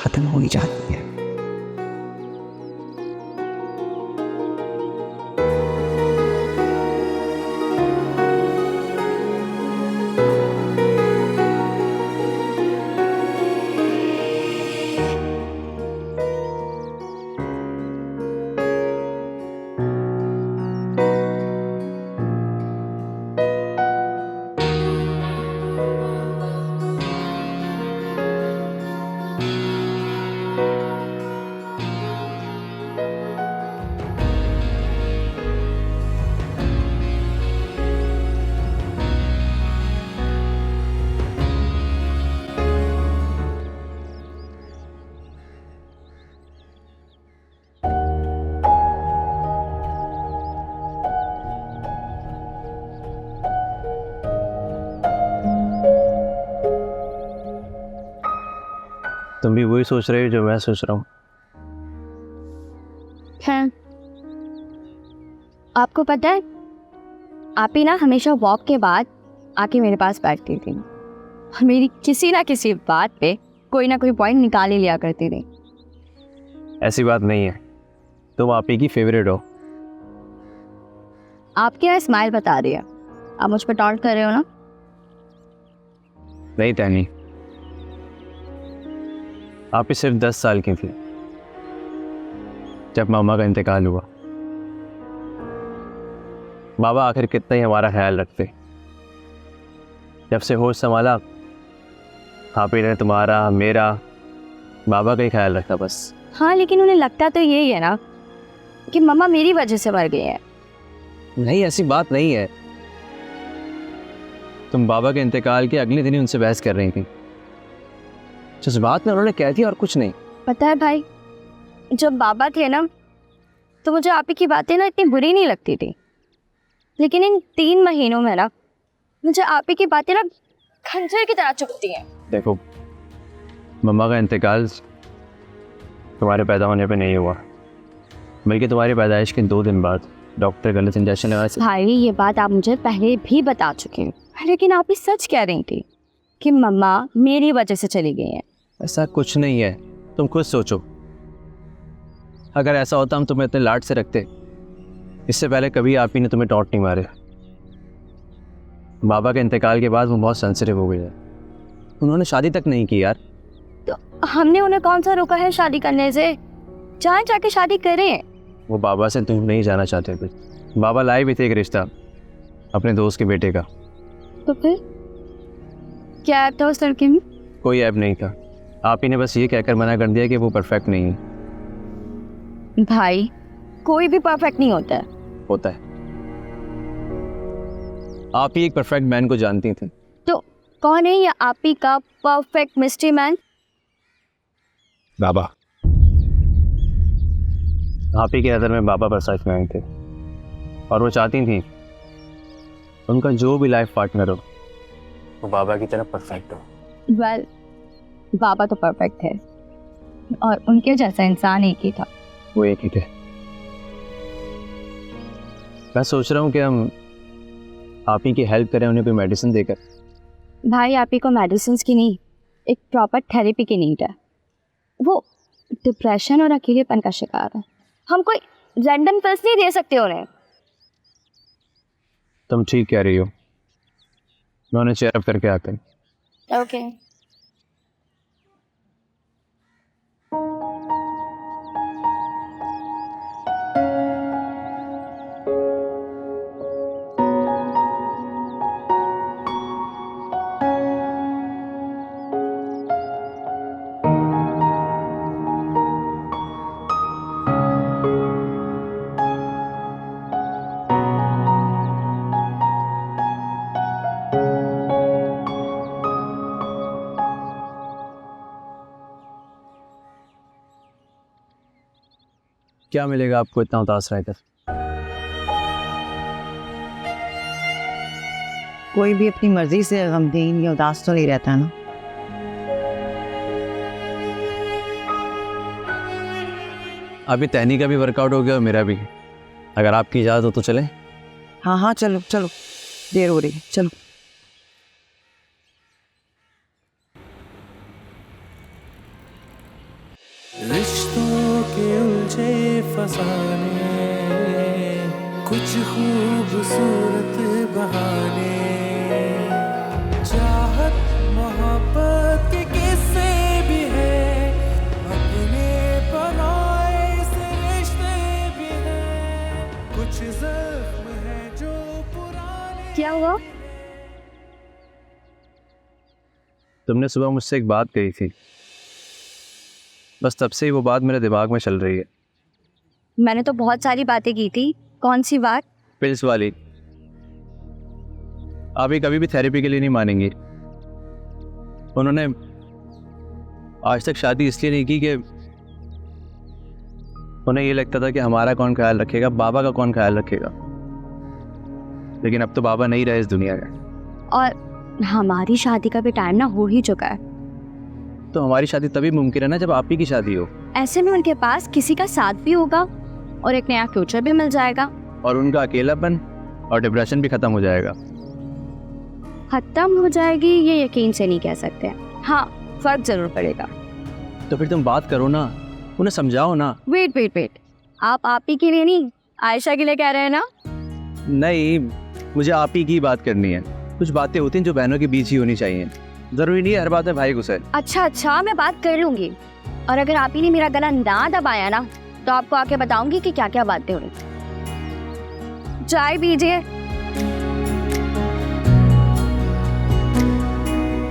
ख़त्म हो ही जाती है। तुम भी वही सोच रहे हो जो मैं सोच रहा हूँ। हैं? आपको पता है, आप ही ना हमेशा वॉक के बाद आके मेरे पास बैठती थी और मेरी किसी ना किसी बात पे कोई ना कोई पॉइंट निकाल ही लिया करती थी। ऐसी बात नहीं है, तुम आप ही की फेवरेट हो। आपकी ना स्माइल बता रही है, आप मुझ पर टॉन्ट कर रहे हो ना। नहीं टैनी, आप ही सिर्फ 10 साल की थी जब मामा का इंतकाल हुआ। बाबा आखिर कितना ही हमारा ख्याल रखते। जब से होश संभाला आप ही ने तुम्हारा मेरा बाबा का ही ख्याल रखा बस। हाँ, लेकिन उन्हें लगता तो यही है ना कि मम्मा मेरी वजह से मर गई है। नहीं, ऐसी बात नहीं है। तुम बाबा के इंतकाल के अगले दिन ही उनसे बहस कर रही थी। जज्बात में उन्होंने कह दिया और कुछ नहीं। पता है भाई, जब बाबा थे ना तो मुझे आप ही की बातें ना इतनी बुरी नहीं लगती थी, लेकिन इन 3 महीनों में ना मुझे आप ही की बातें ना खंजर की तरह चुभती हैं। देखो, मम्मा का इंतकाल तुम्हारे पैदा होने पे नहीं हुआ, बल्कि तुम्हारी पैदाइश के 2 दिन बाद डॉक्टर गलत इंजेक्शन लगा। भाई, ये बात आप मुझे पहले भी बता चुके हैं, लेकिन आप ही सच कह रही थी कि मम्मा मेरी वजह से चली गई हैं। ऐसा कुछ नहीं है, तुम खुद सोचो। अगर ऐसा होता हम तुम्हें इतने लाड से रखते, इससे पहले कभी आप ही ने तुम्हें टॉन्ट नहीं मारे। बाबा के इंतकाल के बाद वो बहुत सेंसिटिव हो गई है। उन्होंने शादी तक नहीं की यार। तो हमने उन्हें कौन सा रोका है शादी करने से? जाए जाके शादी करें। वो बाबा से तुम नहीं जाना चाहते थे। बाबा लाए भी थे एक रिश्ता अपने दोस्त के बेटे का। तो फिर क्या ऐप था उस लड़के में? कोई ऐप नहीं था, आप ही ने बस ये कहकर मना कर दिया कि वो परफेक्ट नहीं है। भाई, कोई भी परफेक्ट नहीं होता है। होता है। आप ही एक परफेक्ट मैन को जानती थी। तो कौन है ये आप ही का परफेक्ट मिस्ट्री मैन? बाबा। आप ही की नज़र में बाबा परफेक्ट मैन थे और वो चाहती थी उनका जो भी लाइफ पार्टनर हो वो बाबा की तरह परफेक्ट हो। वेल, बाबा तो परफेक्ट है और उनके जैसा इंसान एक ही था। वो एक ही थे। मैं सोच रहा हूँ कि हम आप ही की हेल्प करें, उन्हें कोई मेडिसिन देकर। भाई, आप ही को मेडिसिन की नहीं, एक प्रॉपर थेरेपी की नीड है। वो डिप्रेशन और अकेलेपन का शिकार है। हम कोई रैंडम पिल्स नहीं दे सकते उन्हें। तुम ठीक कह रही हो, मैं उन्हें चेयर अप करके आता हूँ। ओके। क्या मिलेगा आपको इतना उदास रहकर? कोई भी अपनी मर्जी से गमगीन या उदास तो नहीं रहता ना। अभी तैनी का भी वर्कआउट हो गया और मेरा भी। अगर आपकी इजाज़त हो तो चलें? हाँ हाँ, चलो चलो, देर हो रही है, चलो। रिश्तों के उलझे फसाने, कुछ खूबसूरत बहाने, चाहत मोहब्बत के किस्से भी है, अपने पराए से रिश्ते भी हैं, कुछ जख्म है जो पुराने। क्या हुआ? तुमने सुबह मुझसे एक बात कही थी, बस तब से ही वो बात मेरे दिमाग में चल रही है। मैंने तो बहुत सारी बातें की थी, कौन सी बात? पिल्स वाली। आप ही कभी भी थेरेपी के लिए नहीं मानेंगी। उन्होंने आज तक शादी इसलिए नहीं की कि उन्हें ये लगता था कि हमारा कौन ख्याल रखेगा, बाबा का कौन ख्याल रखेगा। लेकिन अब तो बाबा नहीं रहे इस दुनिया में, और हमारी शादी का भी टाइम ना हो ही चुका है। तो हमारी शादी तभी मुमकिन है ना जब आप ही की शादी हो, ऐसे में उनके पास किसी का साथ भी होगा और एक नया फ्यूचर भी मिल जाएगा। और उनका अकेलापन और डिप्रेशन भी खत्म हो जाएगा। खत्म हो जाएगी ये यकीन से नहीं कह सकते, हाँ फर्क जरूर पड़ेगा। तो फिर तुम बात करो ना, उन्हें समझाओ ना। वेट, आप ही के लिए नहीं, आयशा के लिए कह रहे हैं ना? नहीं, मुझे आप ही की बात करनी है। कुछ बातें होती हैं जो बहनों के बीच ही होनी चाहिए, जरूरी नहीं है हर बात में भाई घुसे। अच्छा, मैं बात कर लूंगी। और अगर आप ही ने मेरा गला ना दबाया ना तो आपको आके बताऊंगी कि क्या क्या बातें हुई। चाय पीजिए।